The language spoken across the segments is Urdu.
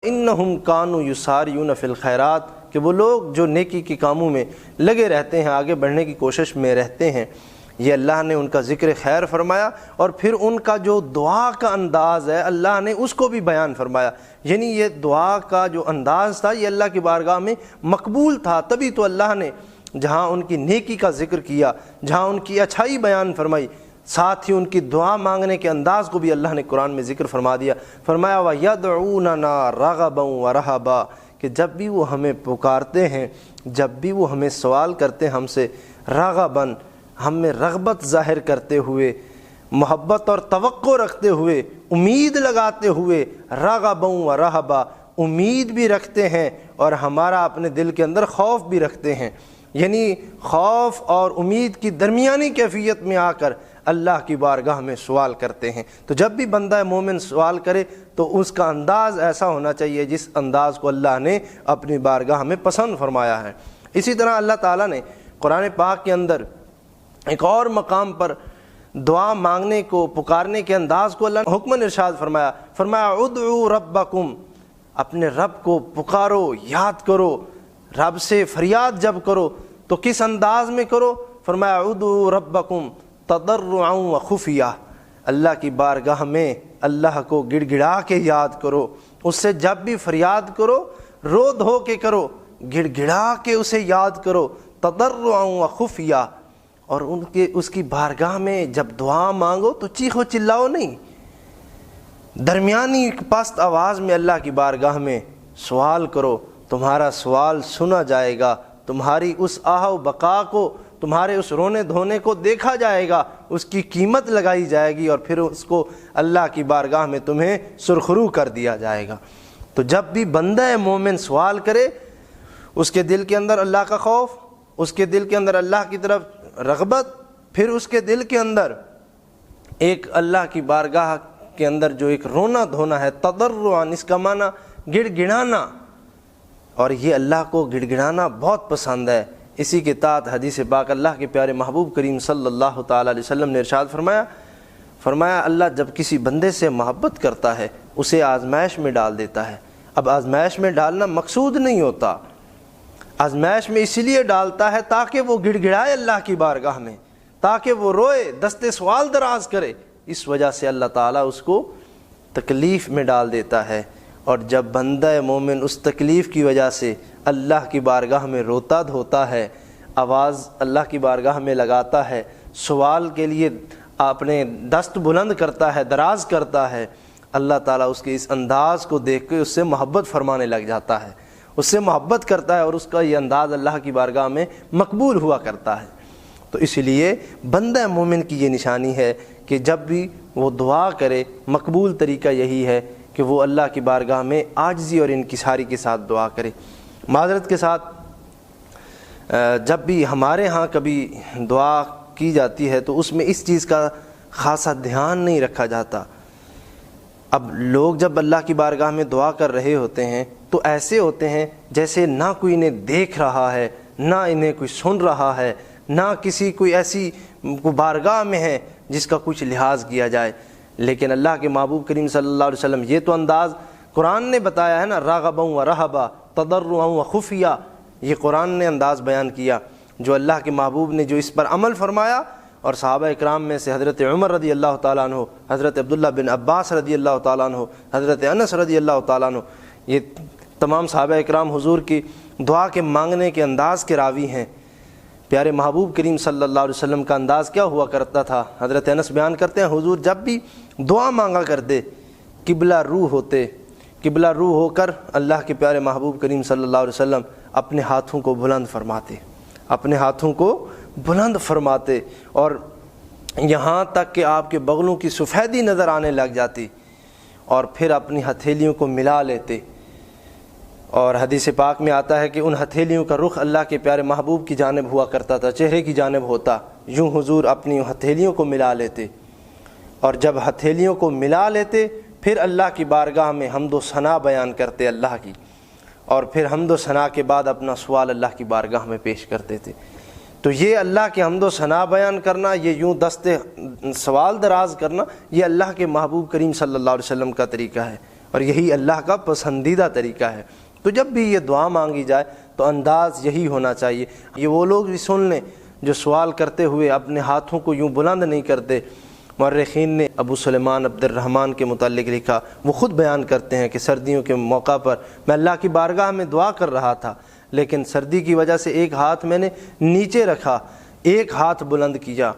وَإِنَّهُمْ كَانُوا يُسَارِعُونَ فِي الْخَيْرَاتِ کہ وہ لوگ جو نیکی کے کاموں میں لگے رہتے ہیں، آگے بڑھنے کی کوشش میں رہتے ہیں، یہ اللہ نے ان کا ذکر خیر فرمایا۔ اور پھر ان کا جو دعا کا انداز ہے اللہ نے اس کو بھی بیان فرمایا، یعنی یہ دعا کا جو انداز تھا یہ اللہ کی بارگاہ میں مقبول تھا، تبھی تو اللہ نے جہاں ان کی نیکی کا ذکر کیا، جہاں ان کی اچھائی بیان فرمائی، ساتھ ہی ان کی دعا مانگنے کے انداز کو بھی اللہ نے قرآن میں ذکر فرما دیا۔ فرمایا وَيَدْعُونَنَا رَغَبًا وَرَهَبًا کہ جب بھی وہ ہمیں پکارتے ہیں، جب بھی وہ ہمیں سوال کرتے ہیں ہم سے، رغباً ہم میں رغبت ظاہر کرتے ہوئے، محبت اور توقع رکھتے ہوئے، امید لگاتے ہوئے، رغباً ورهبا امید بھی رکھتے ہیں اور ہمارا اپنے دل کے اندر خوف بھی رکھتے ہیں، یعنی خوف اور امید کی درمیانی کیفیت میں آ کر اللہ کی بارگاہ میں سوال کرتے ہیں۔ تو جب بھی بندہ مومن سوال کرے تو اس کا انداز ایسا ہونا چاہیے جس انداز کو اللہ نے اپنی بارگاہ میں پسند فرمایا ہے۔ اسی طرح اللہ تعالیٰ نے قرآن پاک کے اندر ایک اور مقام پر دعا مانگنے کو، پکارنے کے انداز کو اللہ نے حکماً ارشاد فرمایا، فرمایا ادعوا ربکم اپنے رب کو پکارو، یاد کرو، رب سے فریاد جب کرو تو کس انداز میں کرو؟ فرمایا ادعوا ربکم تضرعا وخفیہ اللہ کی بارگاہ میں اللہ کو گڑ گڑا کے یاد کرو، اس سے جب بھی فریاد کرو رو دھو کے کرو، گڑ گڑا کے اسے یاد کرو، تضرعا وخفیہ اور اس کی بارگاہ میں جب دعا مانگو تو چیخو چلاؤ نہیں، درمیانی پست آواز میں اللہ کی بارگاہ میں سوال کرو، تمہارا سوال سنا جائے گا، تمہاری اس آہ و بقا کو، تمہارے اس رونے دھونے کو دیکھا جائے گا، اس کی قیمت لگائی جائے گی اور پھر اس کو اللہ کی بارگاہ میں تمہیں سرخرو کر دیا جائے گا۔ تو جب بھی بندہ مومن سوال کرے اس کے دل کے اندر اللہ کا خوف، اس کے دل کے اندر اللہ کی طرف رغبت، پھر اس کے دل کے اندر ایک اللہ کی بارگاہ کے اندر جو ایک رونا دھونا ہے، تضرعاً اس کا معنی گڑ گڑانا، اور یہ اللہ کو گڑ گڑانا بہت پسند ہے۔ اسی کے تحت حدیث پاک اللہ کے پیارے محبوب کریم صلی اللہ تعالیٰ علیہ وسلم نے ارشاد فرمایا اللہ جب کسی بندے سے محبت کرتا ہے اسے آزمائش میں ڈال دیتا ہے۔ اب آزمائش میں ڈالنا مقصود نہیں ہوتا، آزمائش میں اسی لیے ڈالتا ہے تاکہ وہ گڑ گڑائے اللہ کی بارگاہ میں، تاکہ وہ روئے، دستے سوال دراز کرے، اس وجہ سے اللہ تعالیٰ اس کو تکلیف میں ڈال دیتا ہے۔ اور جب بندہ مومن اس تکلیف کی وجہ سے اللہ کی بارگاہ میں روتا دھوتا ہے، آواز اللہ کی بارگاہ میں لگاتا ہے، سوال کے لیے اپنے دست بلند کرتا ہے، دراز کرتا ہے، اللہ تعالیٰ اس کے اس انداز کو دیکھ کے اس سے محبت فرمانے لگ جاتا ہے، اس سے محبت کرتا ہے اور اس کا یہ انداز اللہ کی بارگاہ میں مقبول ہوا کرتا ہے۔ تو اس لیے بندہ مومن کی یہ نشانی ہے کہ جب بھی وہ دعا کرے، مقبول طریقہ یہی ہے کہ وہ اللہ کی بارگاہ میں عاجزی اور انکساری کے ساتھ دعا کرے۔ معذرت کے ساتھ جب بھی ہمارے ہاں کبھی دعا کی جاتی ہے تو اس میں اس چیز کا خاصا دھیان نہیں رکھا جاتا۔ اب لوگ جب اللہ کی بارگاہ میں دعا کر رہے ہوتے ہیں تو ایسے ہوتے ہیں جیسے نہ کوئی انہیں دیکھ رہا ہے، نہ انہیں کوئی سن رہا ہے، نہ کسی کوئی ایسی بارگاہ میں ہے جس کا کچھ لحاظ کیا جائے۔ لیکن اللہ کے محبوب کریم صلی اللہ علیہ وسلم یہ تو انداز قرآن نے بتایا ہے نا، راغبا و رہبا تضرعا و خفیہ، یہ قرآن نے انداز بیان کیا جو اللہ کے محبوب نے جو اس پر عمل فرمایا۔ اور صحابہ اکرام میں سے حضرت عمر رضی اللہ تعالیٰ عنہ، حضرت عبداللہ بن عباس رضی اللہ تعالیٰ عنہ، حضرت انس رضی اللہ تعالیٰ عنہ، یہ تمام صحابہ اکرام حضور کی دعا کے مانگنے کے انداز کے راوی ہیں۔ پیارے محبوب کریم صلی اللہ علیہ وسلم کا انداز کیا ہوا کرتا تھا؟ حضرت انس بیان کرتے ہیں حضور جب بھی دعا مانگا کرتے قبلہ رو ہوتے، قبلہ رو ہو کر اللہ کے پیارے محبوب کریم صلی اللہ علیہ وسلم اپنے ہاتھوں کو بلند فرماتے، اپنے ہاتھوں کو بلند فرماتے، اور یہاں تک کہ آپ کے بغلوں کی سفیدی نظر آنے لگ جاتی، اور پھر اپنی ہتھیلیوں کو ملا لیتے۔ اور حدیث پاک میں آتا ہے کہ ان ہتھیلیوں کا رخ اللہ کے پیارے محبوب کی جانب ہوا کرتا تھا، چہرے کی جانب ہوتا، یوں حضور اپنی ہتھیلیوں کو ملا لیتے، اور جب ہتھیلیوں کو ملا لیتے پھر اللہ کی بارگاہ میں حمد و ثنا بیان کرتے اللہ کی، اور پھر حمد و ثنا کے بعد اپنا سوال اللہ کی بارگاہ میں پیش کرتے تھے۔ تو یہ اللہ کے حمد و ثنا بیان کرنا، یہ یوں دست سوال دراز کرنا، یہ اللہ کے محبوب کریم صلی اللہ علیہ وسلم کا طریقہ ہے۔ اور یہی اللہ کا پسندیدہ طریقہ ہے۔ تو جب بھی یہ دعا مانگی جائے تو انداز یہی ہونا چاہیے۔ یہ وہ لوگ بھی سن لیں جو سوال کرتے ہوئے اپنے ہاتھوں کو یوں بلند نہیں کرتے۔ مورخین نے ابو سلیمان عبد الرحمن کے متعلق لکھا، وہ خود بیان کرتے ہیں کہ سردیوں کے موقع پر میں اللہ کی بارگاہ میں دعا کر رہا تھا، لیکن سردی کی وجہ سے ایک ہاتھ میں نے نیچے رکھا، ایک ہاتھ بلند کیا،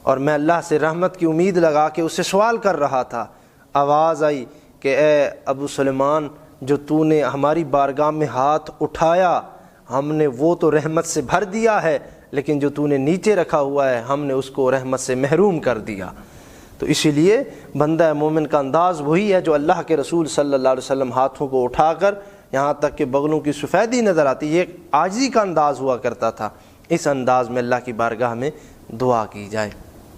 اور میں اللہ سے رحمت کی امید لگا کے اس سے سوال کر رہا تھا۔ آواز آئی کہ اے ابو سلیمان، جو تو نے ہماری بارگاہ میں ہاتھ اٹھایا ہم نے وہ تو رحمت سے بھر دیا ہے، لیکن جو تو نے نیچے رکھا ہوا ہے ہم نے اس کو رحمت سے محروم کر دیا۔ تو اسی لیے بندہ مومن کا انداز وہی ہے جو اللہ کے رسول صلی اللہ علیہ وسلم ہاتھوں کو اٹھا کر یہاں تک کہ بغلوں کی سفیدی نظر آتی، یہ عاجزی کا انداز ہوا کرتا تھا۔ اس انداز میں اللہ کی بارگاہ میں دعا کی جائے۔